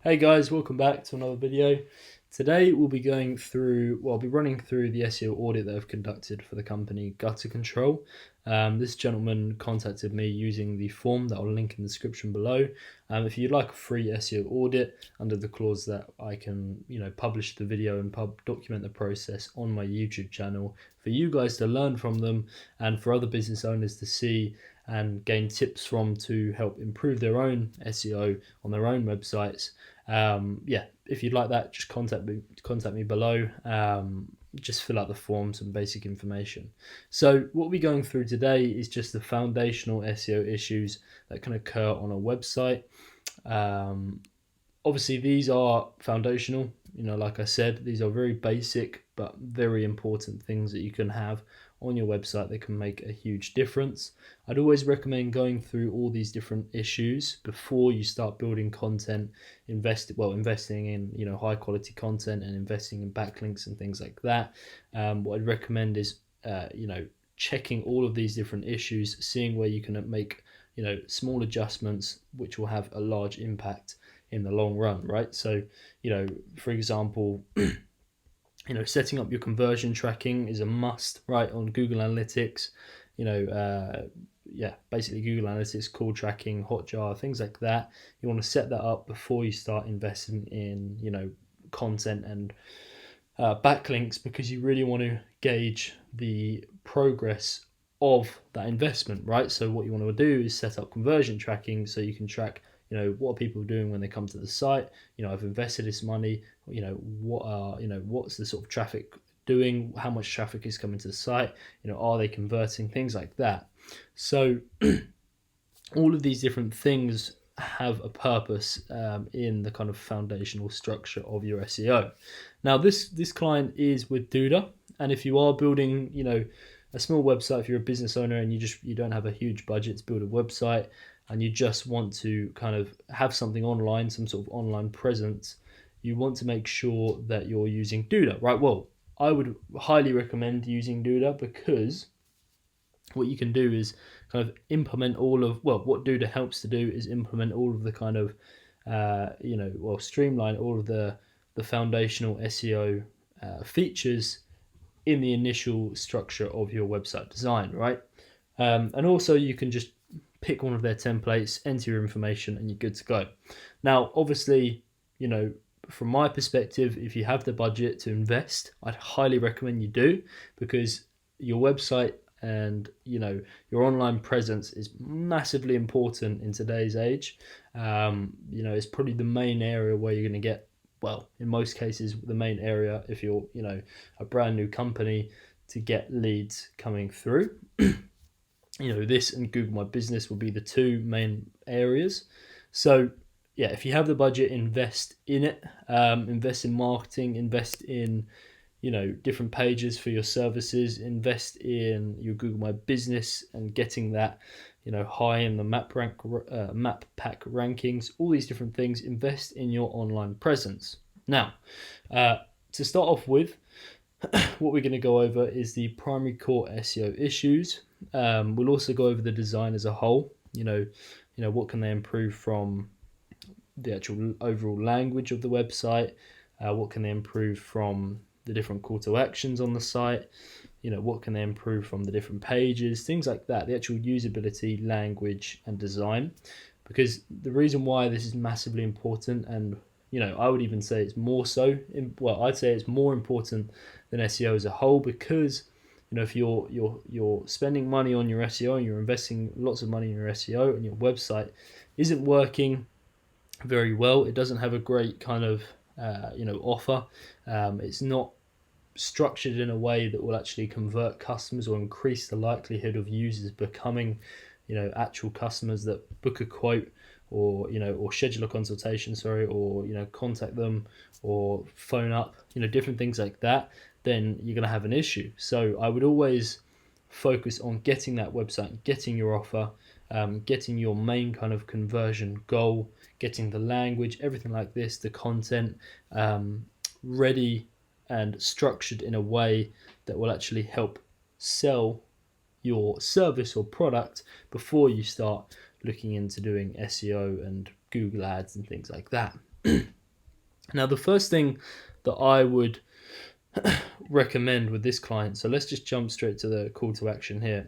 Hey guys, welcome back to another video. Today we'll be running through the SEO audit that I've conducted for the company Gutter Control. This gentleman contacted me using the form that I'll link in the description below. If you'd like a free SEO audit under the clause that I can, publish the video and document the process on my YouTube channel for you guys to learn from them and for other business owners to see and gain tips from to help improve their own SEO on their own websites. If you'd like that, just contact me below. Just fill out the forms and basic information. So what we're going through today is just the foundational SEO issues that can occur on a website. Obviously these are foundational, like I said, these are very basic but very important things that you can have on your website that can make a huge difference. I'd always recommend going through all these different issues before you start building content, investing in high quality content and investing in backlinks and things like that. What I'd recommend is checking all of these different issues, seeing where you can make small adjustments which will have a large impact in the long run, right? So for example, setting up your conversion tracking is a must, right, on Google Analytics. Basically Google Analytics, call tracking, Hotjar, things like that. You want to set that up before you start investing in content and backlinks, because you really want to gauge the progress of that investment, right? So what you want to do is set up conversion tracking so you can track what are people doing when they come to the site. I've invested this money, what's the sort of traffic doing, how much traffic is coming to the site, are they converting, things like that. So all of these different things have a purpose in the kind of foundational structure of your SEO. Now this client is with Duda, and if you are building a small website, if you're a business owner and you don't have a huge budget to build a website and you just want to kind of have something online, some sort of online presence, you want to make sure that you're using Duda, right? Well, I would highly recommend using Duda, because what you can do is kind of implement what Duda helps to do is implement all of the kind of, streamline all of the foundational SEO features in the initial structure of your website design, right? And also you can just pick one of their templates, enter your information, and you're good to go. Now, obviously, from my perspective, if you have the budget to invest, I'd highly recommend you do, because your website and your online presence is massively important in today's age. It's probably the main area where you're going to get, well, in most cases, the main area if you're a brand new company, to get leads coming through. This and Google My Business will be the two main areas. So yeah, if you have the budget, invest in it. Invest in marketing, invest in different pages for your services, invest in your Google My Business and getting that high in the map pack rankings, all these different things. Invest in your online presence. Now, to start off with, what we're going to go over is the primary core SEO issues. We'll also go over the design as a whole. What can they improve from the actual overall language of the website? What can they improve from the different call to actions on the site? What can they improve from the different pages? Things like that, the actual usability, language, and design. Because the reason why this is massively important, and I would even say it's more so, I'd say it's more important than SEO as a whole, because if you're spending money on your SEO and you're investing lots of money in your SEO and your website isn't working very well, it doesn't have a great kind of offer, it's not structured in a way that will actually convert customers or increase the likelihood of users becoming actual customers that book a quote or schedule a consultation, or contact them or phone up, different things like that, then you're going to have an issue. So I would always focus on getting that website, getting your offer, getting your main kind of conversion goal, getting the language, everything like this, the content ready and structured in a way that will actually help sell your service or product before you start looking into doing SEO and Google ads and things like that. Now, the first thing that I would recommend with this client, so let's just jump straight to the call to action here,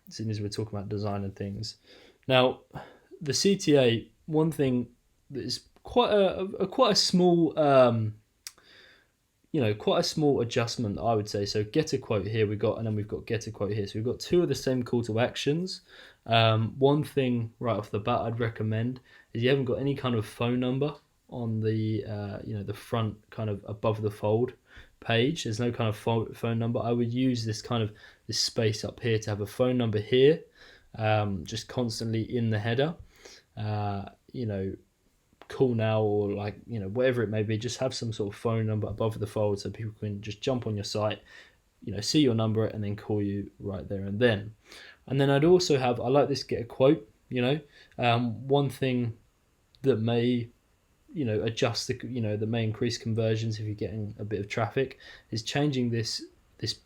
seeing as we're talking about design and things. Now, the CTA, one thing that is quite a small, quite a small adjustment, I would say. So get a quote here we got, and then we've got get a quote here. So we've got two of the same call to actions. One thing right off the bat I'd recommend is you haven't got any kind of phone number on the the front kind of above the fold page. There's no kind of phone number. I would use this space up here to have a phone number here, just constantly in the header. Call now, or whatever it may be, just have some sort of phone number above the fold so people can just jump on your site, see your number and then call you right there and then. And then I'd also have, I like this get a quote. One thing that may adjust that may increase conversions if you're getting a bit of traffic is changing this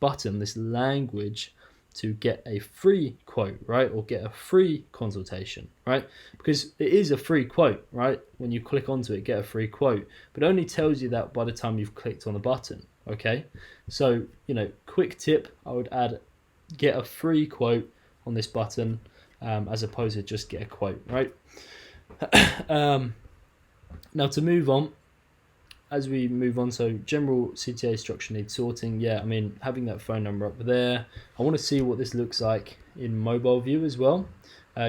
button, this language, to get a free quote, right? Or get a free consultation, right? Because it is a free quote, right? When you click onto it, get a free quote, but it only tells you that by the time you've clicked on the button, okay? So, quick tip, I would add get a free quote on this button, as opposed to just get a quote, right? Now to move on, as we move on, so general CTA structure needs sorting. Yeah, I mean, having that phone number up there. I want to see what this looks like in mobile view as well,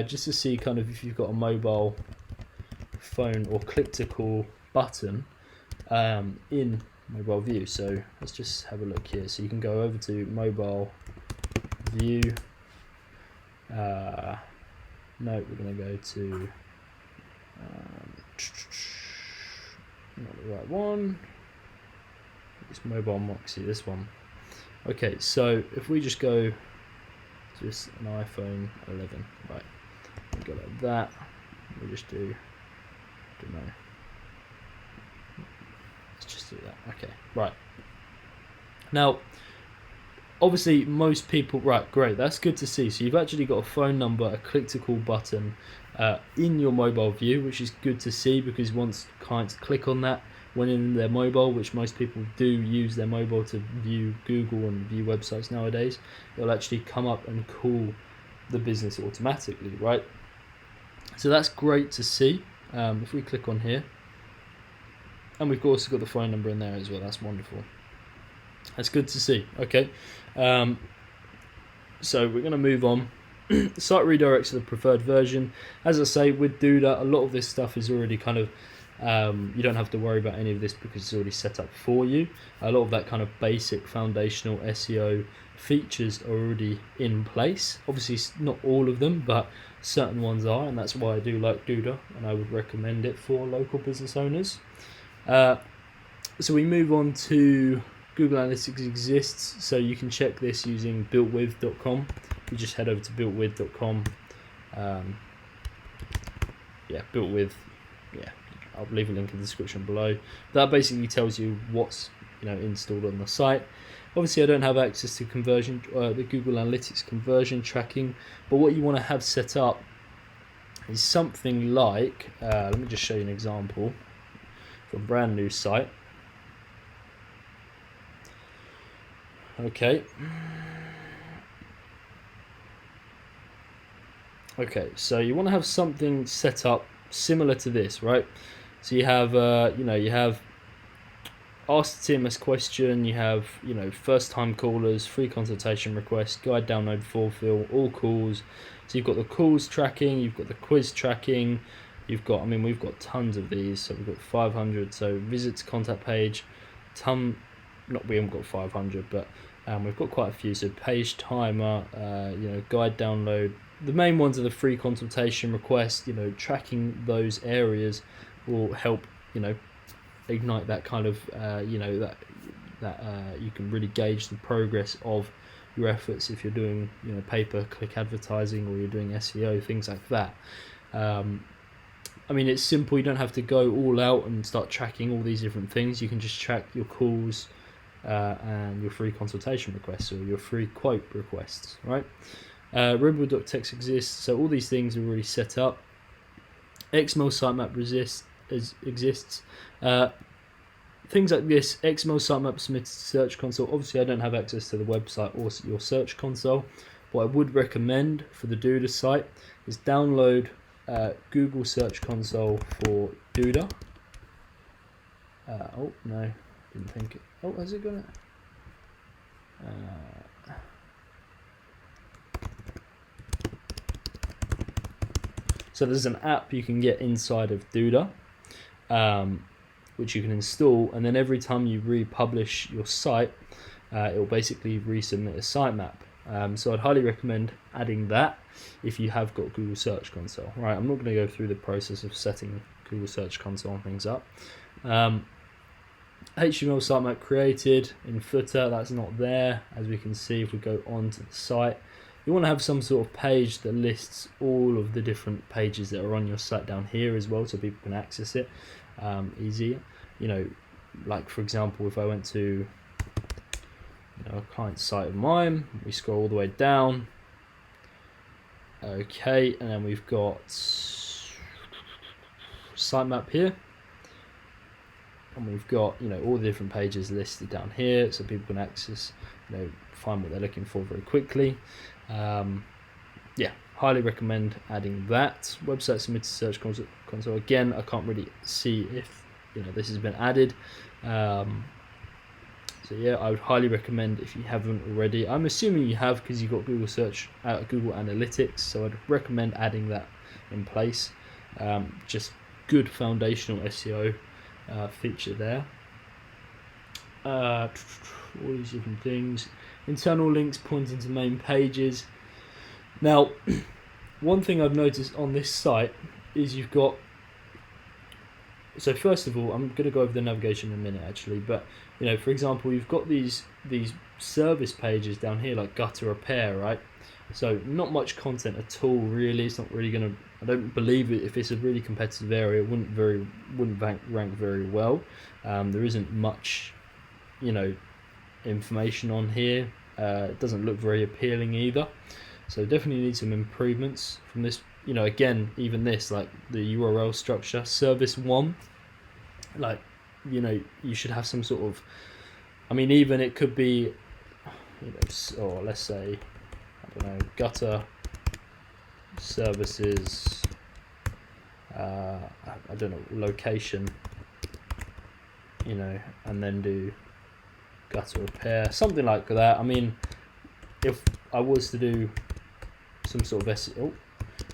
just to see kind of if you've got a mobile phone or click to call button in mobile view. So let's just have a look here. So you can go over to mobile view. No, we're going to go to not the right one. It's mobile Moxie, this one. Okay, so if we just go to just an iPhone 11, right? We go like that. We just do, don't know. Let's just do that. Okay, right. Now, obviously, most people, right? Great, that's good to see. So you've actually got a phone number, a click to call button in your mobile view, which is good to see, because once clients click on that when in their mobile, which most people do use their mobile to view Google and view websites nowadays, it'll actually come up and call the business automatically, right? So that's great to see. If we click on here, and we've also got the phone number in there as well, that's wonderful. That's good to see. Okay, so we're going to move on. Site redirects to the preferred version. As I say, with Duda, a lot of this stuff is already kind of, you don't have to worry about any of this because it's already set up for you. A lot of that kind of basic foundational SEO features are already in place. Obviously, not all of them, but certain ones are, and that's why I do like Duda, and I would recommend it for local business owners. So we move on to Google Analytics exists, so you can check this using builtwith.com. You just head over to builtwith.com. Builtwith. Yeah, I'll leave a link in the description below. That basically tells you what's installed on the site. Obviously, I don't have access to the Google Analytics conversion tracking, but what you want to have set up is something like. Let me just show you an example for a brand new site. Okay, so you want to have something set up similar to this, right? So you have, you have ask the TMS question, you have, first time callers, free consultation request, guide download fulfill, all calls. So you've got the calls tracking, you've got the quiz tracking, you've got, we've got tons of these. So we've got 500. So visits contact page, we haven't got 500, but we've got quite a few. So page timer, guide download. The main ones are the free consultation request. Tracking those areas will help, ignite that kind of, that you can really gauge the progress of your efforts if you're doing, pay-per-click advertising or you're doing SEO, things like that. It's simple. You don't have to go all out and start tracking all these different things. You can just track your calls and your free consultation requests or your free quote requests, right? Rebel.text exists, so all these things are already set up. XML sitemap exists. things like this, XML sitemap submitted to Search Console. Obviously, I don't have access to the website or your Search Console. What I would recommend for the Duda site is download Google Search Console for Duda. Oh no, didn't think it. Oh, has it got it? So there's an app you can get inside of Duda, which you can install, and then every time you republish your site, it will basically resubmit a sitemap. So I'd highly recommend adding that if you have got Google Search Console. Right, I'm not going to go through the process of setting Google Search Console and things up. HTML sitemap created in footer, that's not there. As we can see, if we go onto the site, you want to have some sort of page that lists all of the different pages that are on your site down here as well, so people can access it easier. You know, like for example, if I went to a client site of mine, we scroll all the way down. Okay, and then we've got sitemap here, and we've got all the different pages listed down here, so people can access, find what they're looking for very quickly. Yeah, highly recommend adding that. Website submitted to Search Console. Again, I can't really see if this has been added. So yeah, I would highly recommend if you haven't already. I'm assuming you have because you've got Google Search, Google Analytics. So I'd recommend adding that in place. Just good foundational SEO feature there. All these different things. Internal links pointing to main pages. Now, one thing I've noticed on this site is you've got. So first of all, I'm going to go over the navigation in a minute actually, but for example, you've got these service pages down here like gutter repair, right? So not much content at all really. It's not really going to. I don't believe it. If it's a really competitive area, it wouldn't rank very well. There isn't much, information on here. It doesn't look very appealing either. So definitely need some improvements from this. Again, even this, like the URL structure, service 1, like, you should have some sort of, even it could be, or let's say, I don't know, gutter services, I don't know, location, and then do gutter repair, something like that. If I was to do some sort of SEO,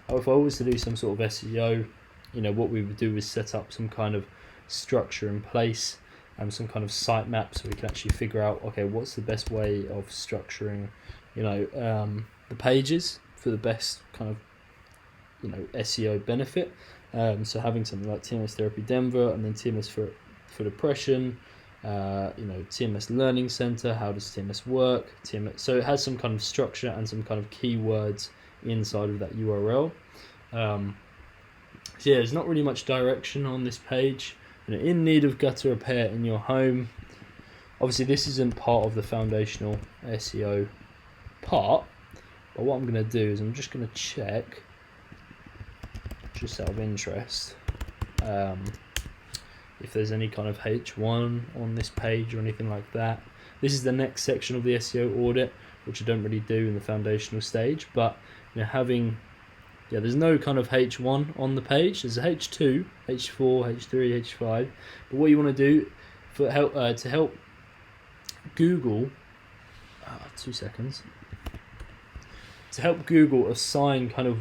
if I was to do some sort of SEO, what we would do is set up some kind of structure in place and some kind of sitemap, so we can actually figure out, okay, what's the best way of structuring, the pages for the best kind of, SEO benefit. So having something like TMS Therapy Denver, and then TMS for depression, TMS Learning Center, how does TMS work, TMS, so it has some kind of structure and some kind of keywords inside of that URL. So yeah, there's not really much direction on this page. In need of gutter repair in your home. Obviously this isn't part of the foundational SEO part, but what I'm going to do is I'm just going to check, just out of interest, if there's any kind of H1 on this page or anything like that. This is the next section of the SEO audit, which I don't really do in the foundational stage, but there's no kind of H1 on the page. There's a H2, H4, H3, H5. But what you want to do for help to help Google, 2 seconds, to help Google assign kind of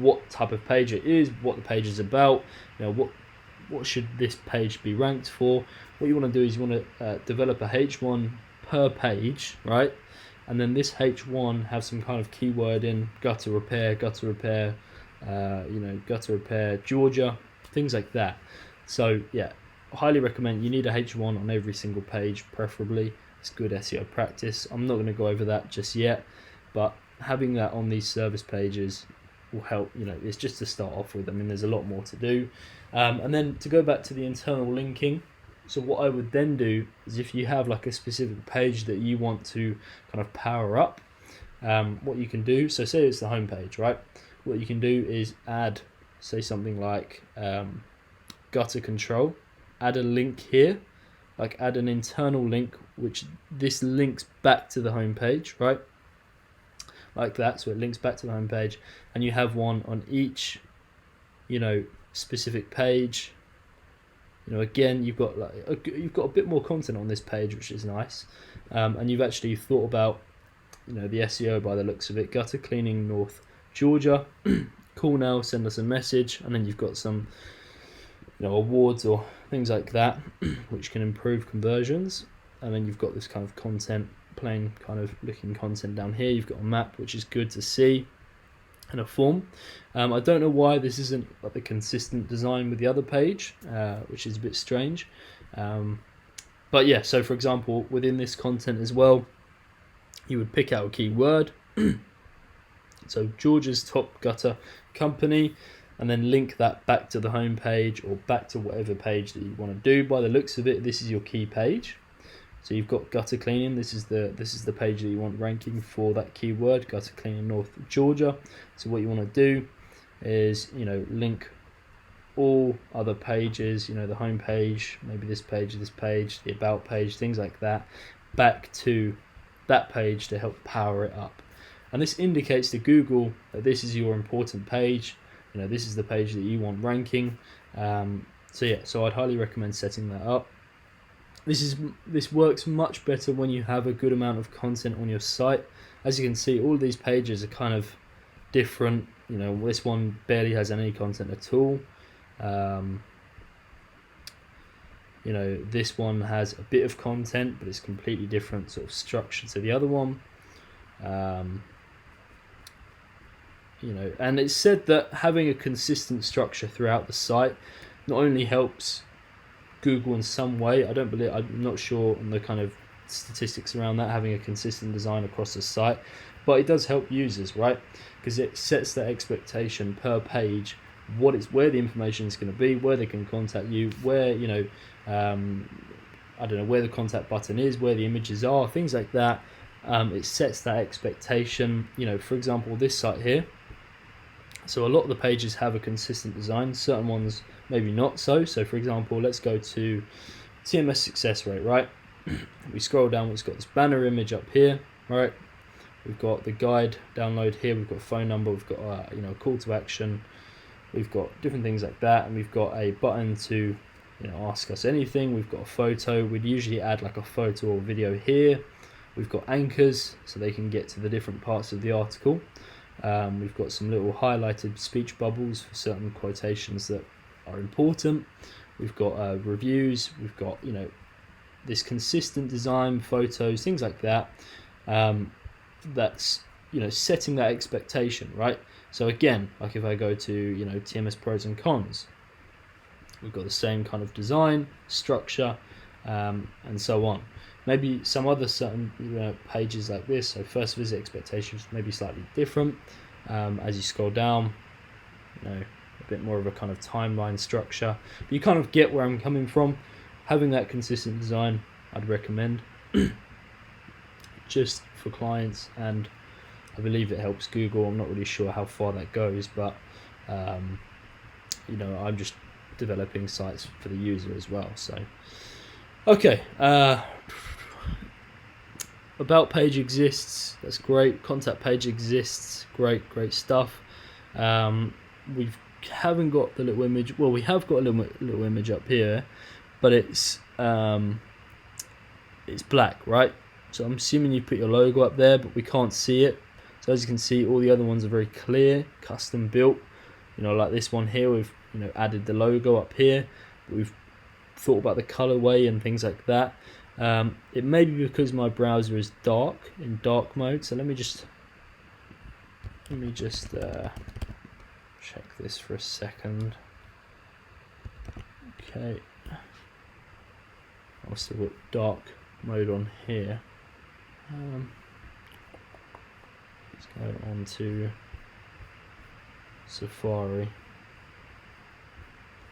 what type of page it is, what the page is about, what should this page be ranked for. What you want to do is you want to develop a H1 per page, right? And then this H1 has some kind of keyword in gutter repair, gutter repair Georgia, things like that. So yeah, highly recommend. You need a H1 on every single page, preferably. It's good SEO practice. I'm not going to go over that just yet, but having that on these service pages will help. It's just to start off with. There's a lot more to do. And then to go back to the internal linking, so what I would then do is, if you have like a specific page that you want to kind of power up, what you can do, so say it's the home page, right? What you can do is add, say something like gutter control, add a link here, like add an internal link, which this links back to the home page, right? Like that, so it links back to the home page, and you have one on each, specific page. Again, you've got a bit more content on this page, which is nice, and you've actually thought about, the SEO by the looks of it. Gutter cleaning North Georgia. Call now, send us a message, and then you've got some, awards or things like that, which can improve conversions. And then you've got this kind of content, plain kind of looking content down here. You've got a map, which is good to see, and a form. I don't know why this isn't like the consistent design with the other page, which is a bit strange. But yeah, so for example, within this content as well, you would pick out a keyword. So Georgia's top gutter company, and then link that back to the home page or back to whatever page that you want to do. By the looks of it, this is your key page. So you've got gutter cleaning. This is the page that you want ranking for that keyword, gutter cleaning North Georgia. So what you want to do is, link all other pages, the home page, maybe this page, the about page, things like that, back to that page to help power it up. And this indicates to Google that this is your important page. This is the page that you want ranking. So I'd highly recommend setting that up. This works much better when you have a good amount of content on your site. As you can see, all of these pages are kind of different. This one barely has any content at all. This one has a bit of content, but it's completely different sort of structure to the other one. And it's said that having a consistent structure throughout the site not only helps Google in some way. I'm not sure on the kind of statistics around that, having a consistent design across the site, but it does help users, right? Because it sets that expectation per page, where the information is going to be, where they can contact you, where where the contact button is, where the images are, things like that. It sets that expectation. For example, this site here. So a lot of the pages have a consistent design, certain ones maybe not so. So for example, let's go to TMS success rate, right? We scroll down, it's got this banner image up here, right? We've got the guide download here, we've got a phone number, we've got a call to action, we've got different things like that, and we've got a button to ask us anything. We've got a photo. We'd usually add like a photo or video here. We've got anchors so they can get to the different parts of the article. We've got some little highlighted speech bubbles for certain quotations that are important. We've got reviews. We've got this consistent design, photos, things like that. That's setting that expectation, right? So again, like if I go to TMS pros and cons, we've got the same kind of design, structure, and so on. Maybe some other certain pages like this, so first visit expectations maybe slightly different. As you scroll down, a bit more of a kind of timeline structure. But you kind of get where I'm coming from. Having that consistent design, I'd recommend just for clients, and I believe it helps Google. I'm not really sure how far that goes, but I'm just developing sites for the user as well. So okay, about page exists, that's great. Contact page exists, great stuff. We haven't got the little image. Well, we have got a little image up here, but it's black, right? So I'm assuming you put your logo up there, but we can't see it. So as you can see, all the other ones are very clear, custom built. Like this one here, we've added the logo up here, but we've thought about the colorway and things like that. It may be because my browser is in dark mode. So let me just check this for a second. Okay, I'll still put dark mode on here. Let's go on to Safari.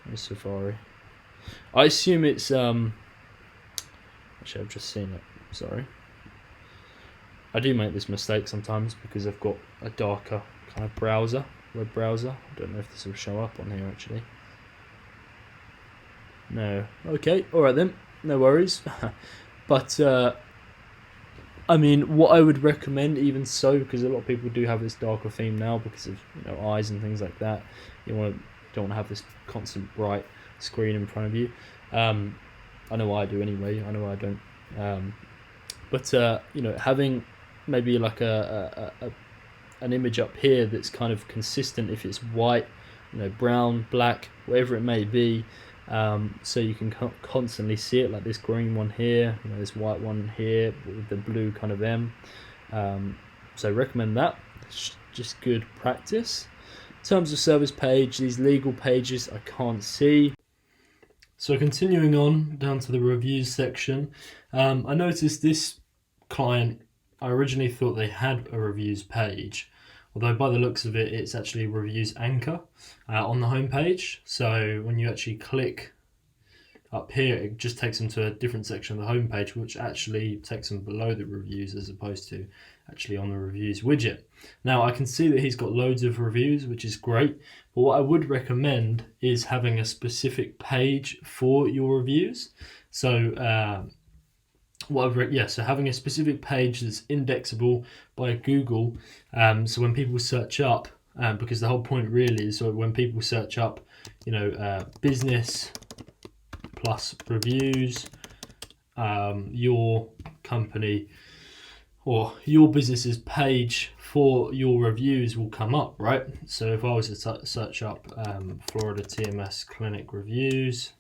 Where's Safari? I assume it's actually I've just seen it, sorry. I do make this mistake sometimes because I've got a darker kind of browser, web browser. I don't know if this will show up on here actually. No. Okay, alright then. no worries. But I mean, what I would recommend, even so, because a lot of people do have this darker theme now because of eyes and things like that. Don't want to have this constant bright screen in front of you. I know I do anyway. I know I don't. But having maybe like an image up here that's kind of consistent. If it's white, brown, black, whatever it may be. So you can constantly see it, like this green one here, this white one here with the blue kind of M. So I recommend that. It's just good practice. In terms of service page, these legal pages I can't see. So continuing on down to the reviews section, I noticed this client, I originally thought they had a reviews page, although by the looks of it, it's actually a reviews anchor on the home page. So when you actually click up here, it just takes them to a different section of the home page, which actually takes them below the reviews as opposed to actually on the reviews widget. Now I can see that he's got loads of reviews, which is great, but what I would recommend is having a specific page for your reviews. So so having a specific page that's indexable by Google, so when people search up, because the whole point really is, so when people search up, business plus reviews, your company or your business's page for your reviews will come up, right? So if I was to search up Florida TMS clinic reviews,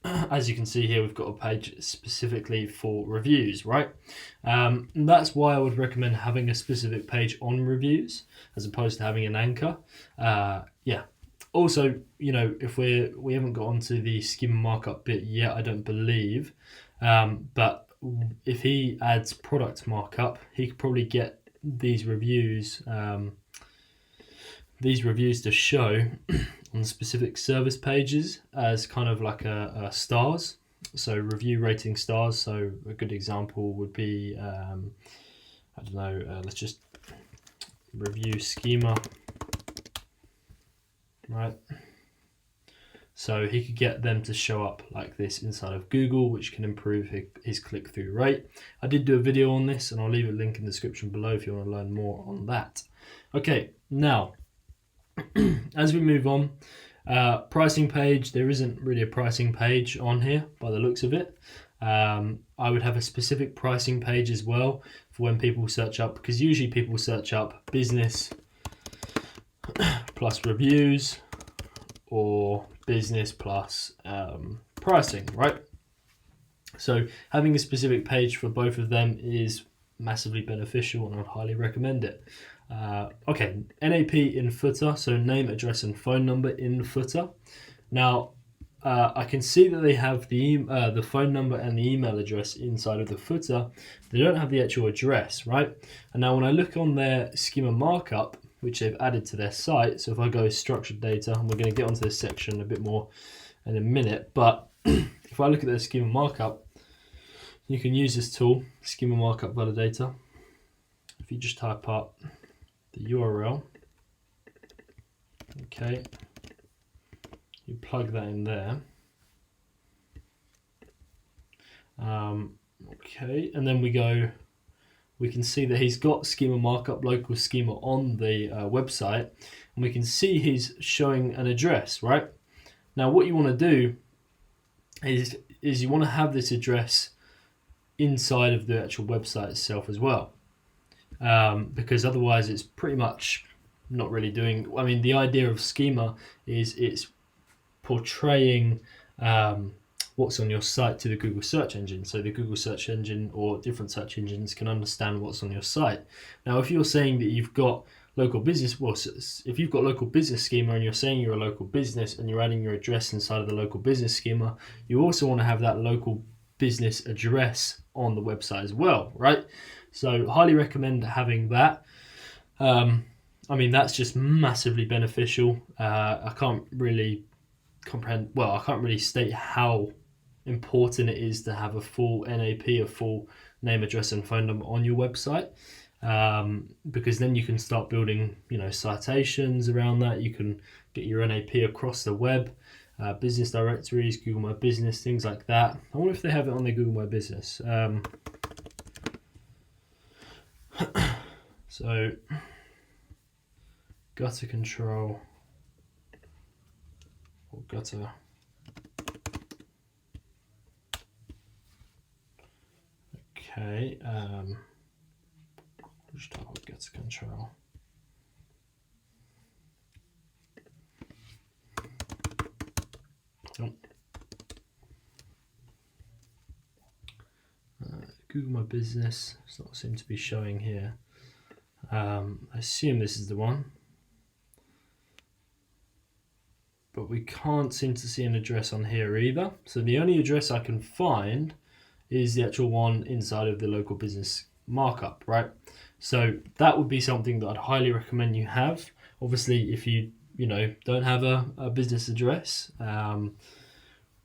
as you can see here, we've got a page specifically for reviews, right? That's why I would recommend having a specific page on reviews as opposed to having an anchor. Also, if we haven't got onto the schema markup bit yet, I don't believe, but if he adds product markup, he could probably get these reviews to show on specific service pages as kind of like a stars, so review rating stars. So a good example would be let's just review schema, right? So he could get them to show up like this inside of Google, which can improve his click-through rate. I did do a video on this, and I'll leave a link in the description below if you want to learn more on that. Okay, now as we move on, pricing page, there isn't really a pricing page on here by the looks of it. I would have a specific pricing page as well for when people search up, because usually people search up business plus reviews or business plus pricing, right? So having a specific page for both of them is massively beneficial, and I'd highly recommend it. Okay, NAP in footer, so name, address, and phone number in footer. Now, I can see that they have the phone number and the email address inside of the footer. They don't have the actual address, right? And now when I look on their schema markup, which they've added to their site, so if I go structured data, and we're going to get onto this section a bit more in a minute, but if I look at their schema markup, you can use this tool, Schema Markup Validator. If you just type up the URL, okay, you plug that in there, okay, and then we can see that he's got Schema Markup local schema on the website, and we can see he's showing an address, right? Now what you want to do is you want to have this address inside of the actual website itself as well, because otherwise it's pretty much not really doing. I mean, the idea of schema is it's portraying what's on your site to the Google search engine, so the Google search engine or different search engines can understand what's on your site. Now if you're saying that you've got local business, well, if you've got local business schema and you're saying you're a local business and you're adding your address inside of the local business schema, you also want to have that local business address on the website as well, right? So highly recommend having that. I mean, that's just massively beneficial. I can't really state how important it is to have a full NAP, a full name, address, and phone number on your website, because then you can start building, citations around that. You can get your NAP across the web, business directories, Google My Business, things like that. I wonder if they have it on their Google My Business. So gutter control or gutter. Okay, just type out gutter control. Oh. Google My Business, it's not seem to be showing here. I assume this is the one, but we can't seem to see an address on here either. So the only address I can find is the actual one inside of the local business markup, right? So that would be something that I'd highly recommend you have. Obviously, if you don't have a business address,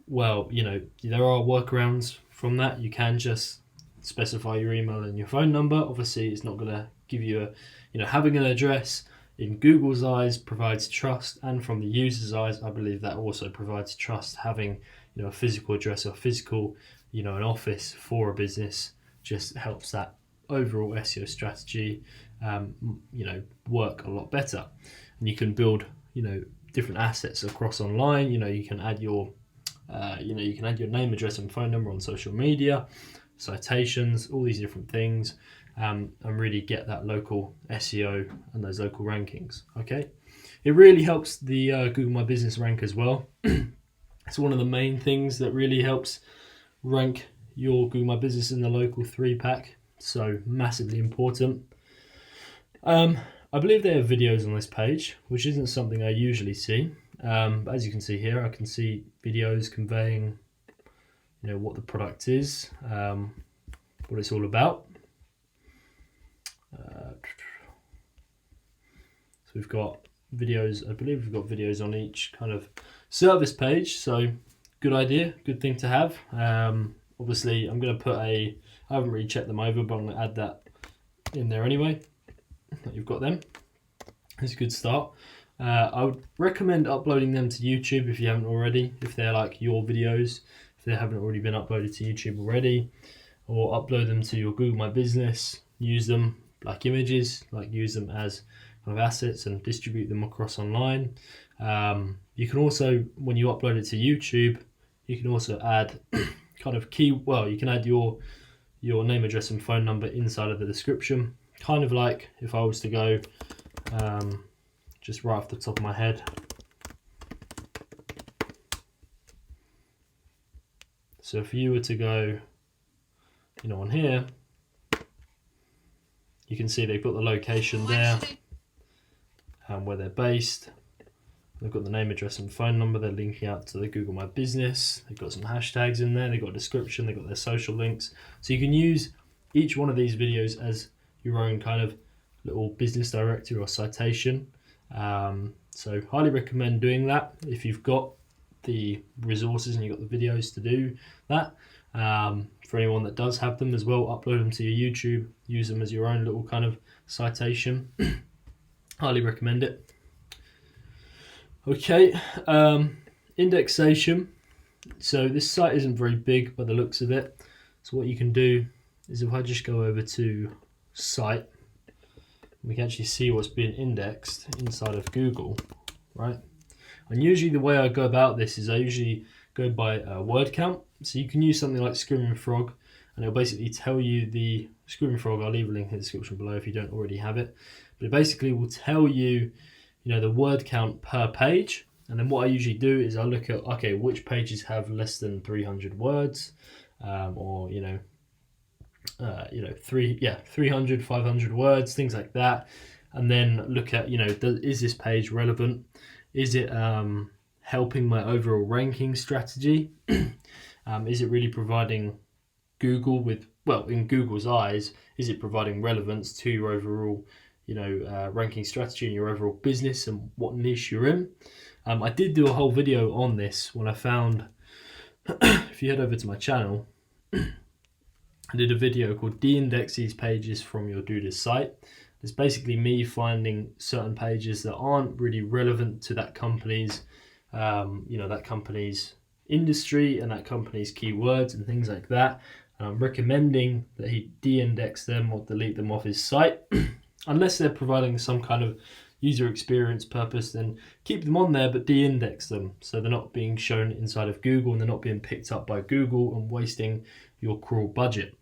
well, there are workarounds from that. You can just specify your email and your phone number. Obviously, it's not going to give you having an address in Google's eyes provides trust, and from the user's eyes, I believe that also provides trust. Having a physical address or physical an office for a business just helps that overall SEO strategy work a lot better. And you can build different assets across online. You can add your name, address and phone number on social media, citations, all these different things, and really get that local SEO and those local rankings. Okay, it really helps the Google My Business rank as well. It's one of the main things that really helps rank your Google My Business in the local 3-pack, so massively important. I believe they have videos on this page, which isn't something I usually see. But as you can see here, I can see videos conveying what the product is, what it's all about. So we've got videos, I believe we've got videos on each kind of service page, so good idea, good thing to have. Obviously I'm going to put I haven't really checked them over, but I'm going to add that in there anyway. You've got them. It's a good start. I would recommend uploading them to YouTube if you haven't already, if they're like your videos, if they haven't already been uploaded to YouTube already, or upload them to your Google My Business, use them like images, like use them as kind of assets and distribute them across online. You can also, when you upload it to YouTube, you can also add kind of you can add your name, address and phone number inside of the description, kind of like if I was to go just right off the top of my head, so if you were to go on here, you can see they've got the location there and where they're based. They've got the name, address and phone number. They're linking out to the Google My Business. They've got some hashtags in there. They've got a description. They've got their social links. So you can use each one of these videos as your own kind of little business directory or citation. So highly recommend doing that if you've got the resources and you've got the videos to do that. For anyone that does have them as well, upload them to your YouTube. Use them as your own little kind of citation. Highly recommend it. Okay, indexation. So this site isn't very big by the looks of it. So what you can do is if I just go over to site, we can actually see what's being indexed inside of Google, right? And usually the way I go about this is I usually go by word count. So you can use something like Screaming Frog, and it'll basically tell you the Screaming Frog. I'll leave a link in the description below if you don't already have it. But it basically will tell you the word count per page, and then what I usually do is I look at which pages have less than 300 words, or 300, 500 words, things like that, and then look at is this page relevant? Is it helping my overall ranking strategy? Is it really providing Google with, in Google's eyes, is it providing relevance to your overall ranking strategy and your overall business and what niche you're in? I did do a whole video on this when I found, if you head over to my channel, I did a video called De-index these pages from your Duda site. It's basically me finding certain pages that aren't really relevant to that company's that company's industry and that company's keywords and things like that. And I'm recommending that he de-index them or delete them off his site. Unless they're providing some kind of user experience purpose, then keep them on there but de-index them so they're not being shown inside of Google and they're not being picked up by Google and wasting your crawl budget.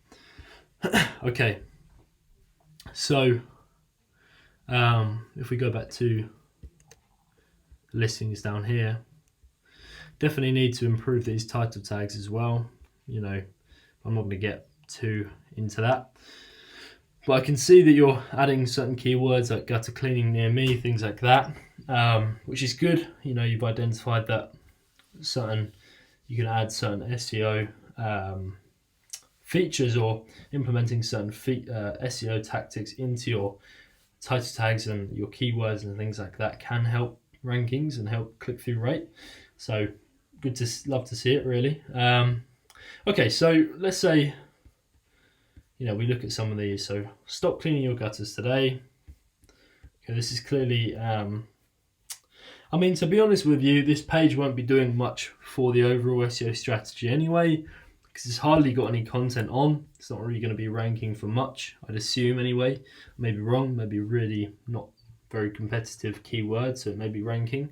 Okay, so if we go back to listings down here, definitely need to improve these title tags as well. I'm not going to get too into that, but I can see that you're adding certain keywords like gutter cleaning near me, things like that, which is good. You've identified that you can add certain SEO features or implementing certain SEO tactics into your title tags and your keywords and things like that can help rankings and help click-through rate. So love to see it, really. Okay, so let's say we look at some of these. So stop cleaning your gutters today. Okay, this is clearly to be honest with you, this page won't be doing much for the overall SEO strategy anyway, because it's hardly got any content on. It's not really going to be ranking for much, I'd assume anyway. Maybe wrong, maybe really not very competitive keywords, so it may be ranking.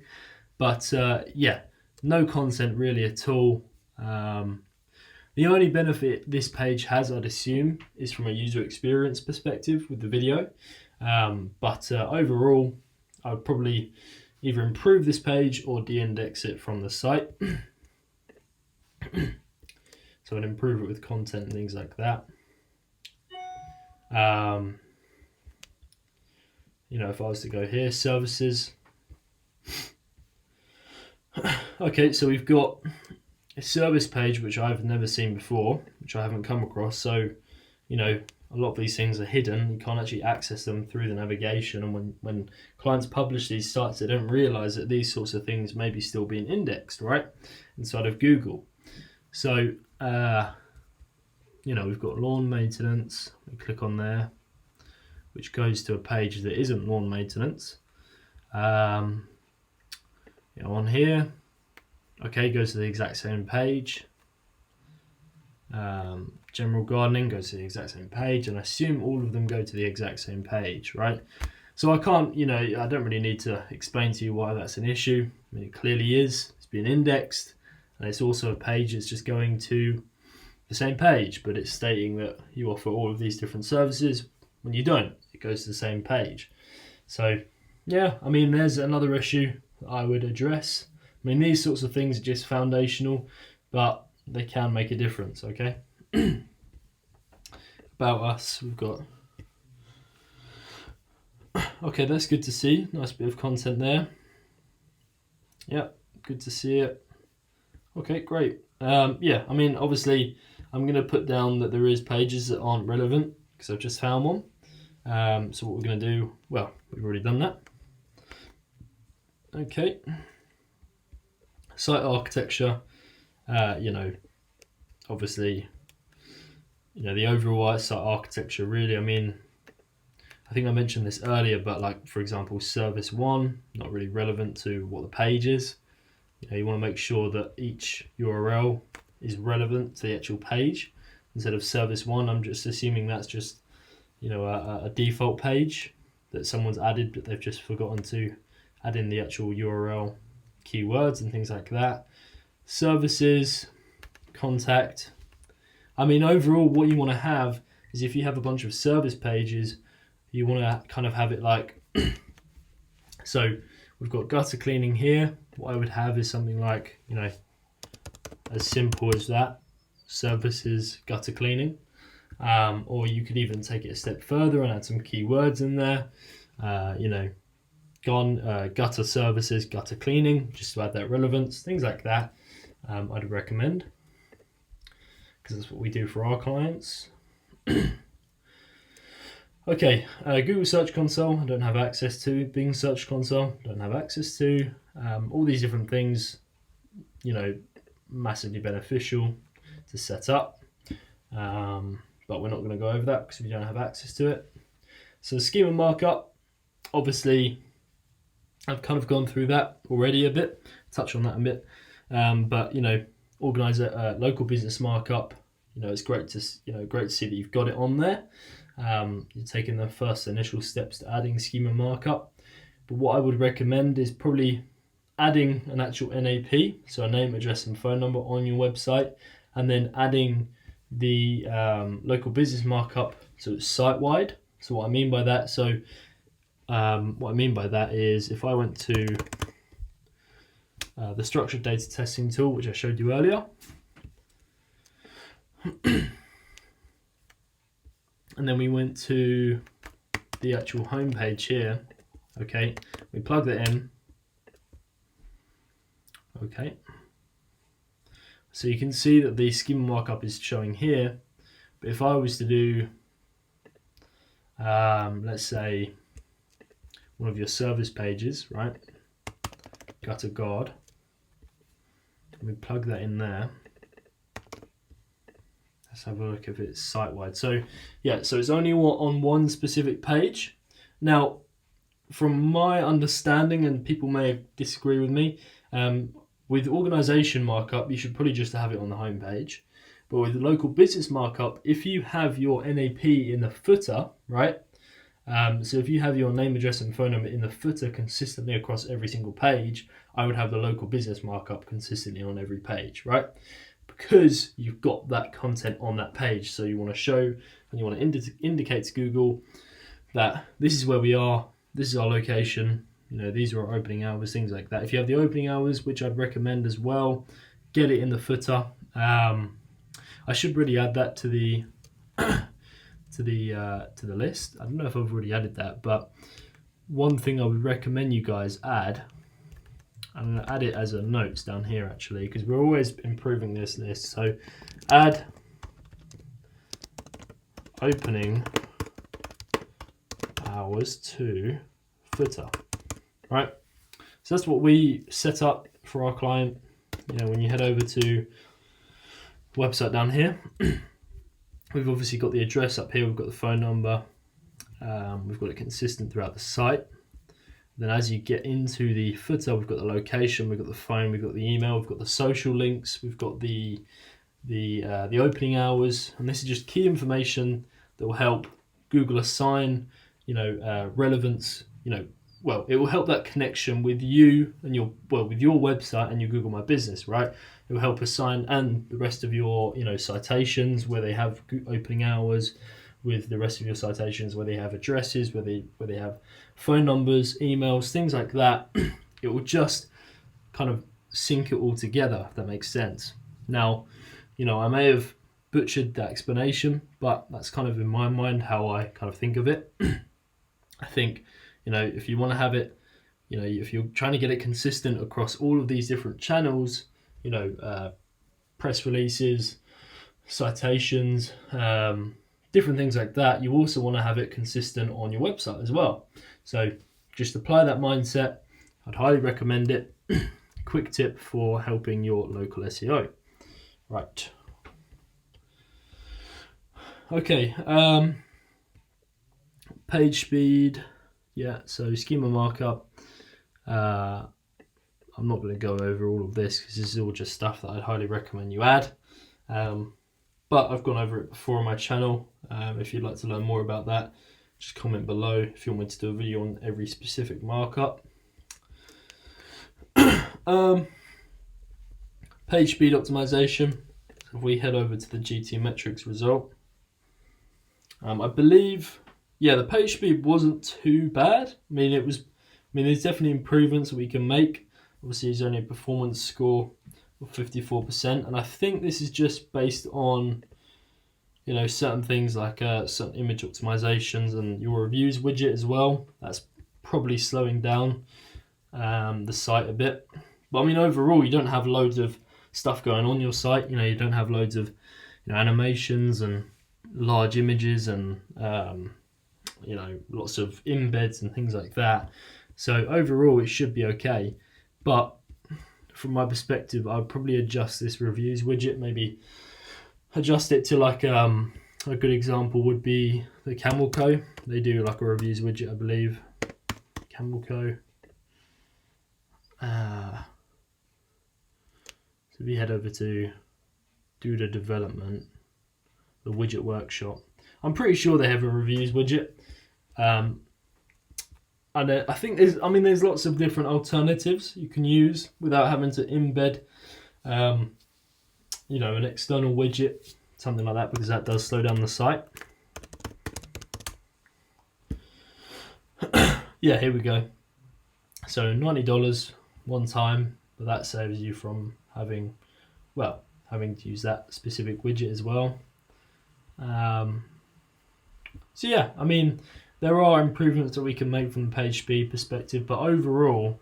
But yeah, no content really at all. The only benefit this page has, I'd assume, is from a user experience perspective with the video. But overall, I would probably either improve this page or de-index it from the site. So I'd improve it with content and things like that. If I was to go here, services. Okay, so we've got a service page which I've never seen before, which I haven't come across. So, a lot of these things are hidden. You can't actually access them through the navigation. And when clients publish these sites, they don't realize that these sorts of things may be still being indexed, right, inside of Google. So, we've got lawn maintenance. We click on there, which goes to a page that isn't lawn maintenance. On here, okay, goes to the exact same page. General gardening goes to the exact same page, and I assume all of them go to the exact same page, right? So I can't, I don't really need to explain to you why that's an issue. I mean, it clearly is. It's being indexed, and it's also a page that's just going to the same page, but it's stating that you offer all of these different services. When you don't, it goes to the same page. So yeah, there's another issue that I would address. These sorts of things are just foundational, but they can make a difference, okay? About us, we've got... Okay, that's good to see. Nice bit of content there. Yep, good to see it. Okay, great. Yeah, obviously, I'm going to put down that there is pages that aren't relevant, because I've just found one. So what we're going to do... Well, we've already done that. Okay. Site architecture, obviously, the overall site architecture really, I think I mentioned this earlier, but like, for example, service 1, not really relevant to what the page is. You want to make sure that each URL is relevant to the actual page. Instead of service 1, I'm just assuming that's just, a default page that someone's added, but they've just forgotten to add in the actual URL keywords and things like that. Services, contact. Overall, what you want to have is, if you have a bunch of service pages, you want to kind of have it like, so we've got gutter cleaning here. What I would have is something like, as simple as that, services, gutter cleaning. Or you could even take it a step further and add some keywords in there. Gutter services, gutter cleaning, just to add that relevance, things like that. I'd recommend, because that's what we do for our clients. Okay, Google Search Console, I don't have access to. Bing Search Console, don't have access to. All these different things, massively beneficial to set up. But we're not going to go over that because we don't have access to it. So Schema Markup, obviously, I've kind of gone through that already a bit. touch on that a bit. But organize a local business markup. It's great to see that you've got it on there. You're taking the first initial steps to adding schema markup. But what I would recommend is probably adding an actual NAP, so a name, address, and phone number on your website, and then adding the local business markup so it's site-wide. So what I mean by that, is if I went to the structured data testing tool, which I showed you earlier, and then we went to the actual home page here. Okay, we plug that in. Okay, so you can see that the schema markup is showing here, but if I was to do let's say one of your service pages, right, gutter guard, we plug that in there. Let's have a look if it's site-wide. So yeah, so it's only on one specific page. Now, from my understanding, and people may disagree with me, with organization markup, you should probably just have it on the home page. But with local business markup, if you have your NAP in the footer, right? So if you have your name, address, and phone number in the footer consistently across every single page, I would have the local business markup consistently on every page, right? Because you've got that content on that page. So you want to show and you want to indicate to Google that this is where we are, this is our location, these are our opening hours, things like that. If you have the opening hours, which I'd recommend as well, get it in the footer. I should really add that to the to the list. I don't know if I've already added that, but one thing I would recommend you guys add, I'm going to add it as a notes down here actually, because we're always improving this list. So add opening hours to footer, right? So that's what we set up for our client. When you head over to website down here, we've obviously got the address up here, we've got the phone number, we've got it consistent throughout the site. Then as you get into the footer, we've got the location, we've got the phone, we've got the email, we've got the social links, we've got the opening hours, and this is just key information that will help Google assign relevance. It will help that connection with you and your website and your Google My Business, right? It will help assign, and the rest of your citations where they have opening hours, with the rest of your citations where they have addresses, where they have phone numbers, emails, things like that. It will just kind of sync it all together, if that makes sense. Now, I may have butchered that explanation, but that's kind of in my mind how I kind of think of it. I think, if you want to have it, if you're trying to get it consistent across all of these different channels, press releases, citations, different things like that, you also want to have it consistent on your website as well. So just apply that mindset. I'd highly recommend it. Quick tip for helping your local SEO. Right. Okay. Page speed. Yeah, so schema markup. I'm not going to go over all of this because this is all just stuff that I'd highly recommend you add. But I've gone over it before on my channel. If you'd like to learn more about that, just comment below if you want me to do a video on every specific markup. Page speed optimization. If we head over to the GT metrics result, I believe, the page speed wasn't too bad. There's definitely improvements that we can make. Obviously, there's only a performance score of 54%, and I think this is just based on certain things like certain image optimizations and your reviews widget as well. That's probably slowing down the site a bit. But overall, you don't have loads of stuff going on your site. You don't have loads of animations and large images and lots of embeds and things like that. So overall, it should be okay. But from my perspective, I'd probably adjust this reviews widget, maybe adjust it to like a good example would be the Camel Co. They do like a reviews widget, I believe. Camel Co. if you head over to Duda Development, the widget workshop, I'm pretty sure they have a reviews widget. And I think there's lots of different alternatives you can use without having to embed, an external widget, something like that, because that does slow down the site. Yeah, here we go. So $90 one time, but that saves you from having to use that specific widget as well. So yeah, there are improvements that we can make from the page speed perspective, but overall,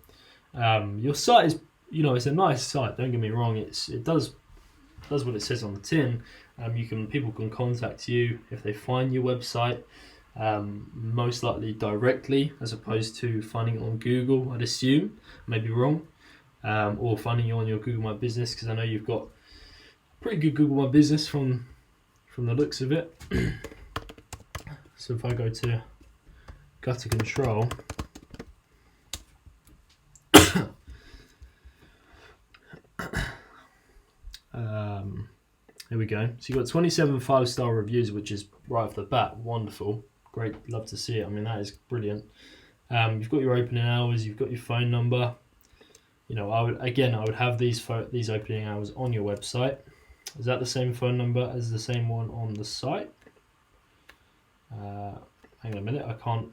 your site is, it's a nice site. Don't get me wrong. It does what it says on the tin. People can contact you if they find your website, most likely directly, as opposed to finding it on Google. I'd assume, maybe wrong, or finding you on your Google My Business, because I know you've got pretty good Google My Business from the looks of it. So if I go to Gutter Control, here we go. So you've got 27 5-star reviews, which is right off the bat wonderful. Great, love to see it. That is brilliant. You've got your opening hours, you've got your phone number. I would have these opening hours on your website. Is that the same phone number as the same one on the site? Hang on a minute, I can't.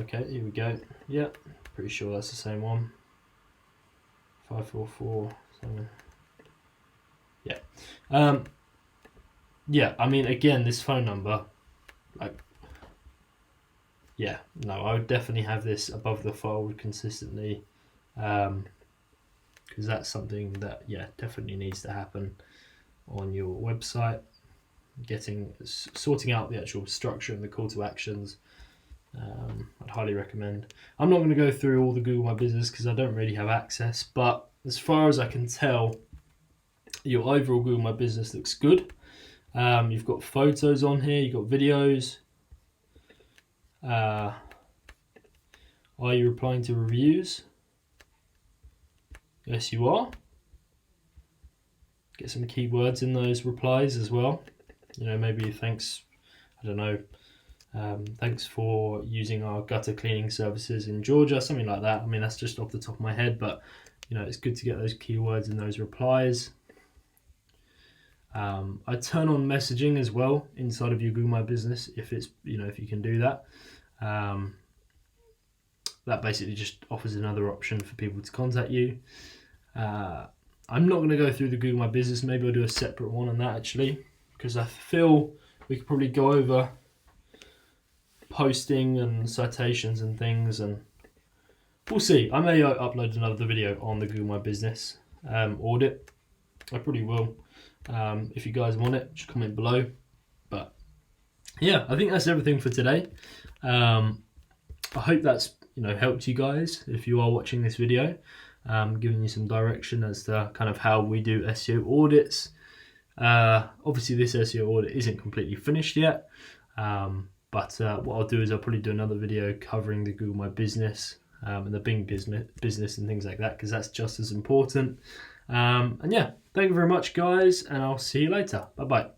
Okay, here we go. Yeah, pretty sure that's the same one. 5447. Yeah. Again, this phone number, I would definitely have this above the fold consistently, because that's something that definitely needs to happen on your website. Sorting out the actual structure and the call to actions. I'd highly recommend. I'm not going to go through all the Google My Business because I don't really have access, but as far as I can tell, your overall Google My Business looks good. You've got photos on here, you've got videos. Are you replying to reviews? Yes, you are. Get some keywords in those replies as well. Maybe thanks, I don't know, thanks for using our gutter cleaning services in Georgia, something like that. That's just off the top of my head, but it's good to get those keywords in those replies. I turn on messaging as well inside of your Google My Business if it's, if you can do that. That basically just offers another option for people to contact you. I'm not going to go through the Google My Business. Maybe I'll do a separate one on that actually, because I feel we could probably go over posting and citations and things, and we'll see. I may upload another video on the Google My Business audit. I probably will. If you guys want it, just comment below. But yeah, I think that's everything for today. I hope that's helped you guys if you are watching this video, giving you some direction as to kind of how we do SEO audits. Obviously this SEO audit isn't completely finished yet, but what I'll do is I'll probably do another video covering the Google My Business and the Bing business and things like that, because that's just as important. And yeah, thank you very much guys, and I'll see you later. Bye bye.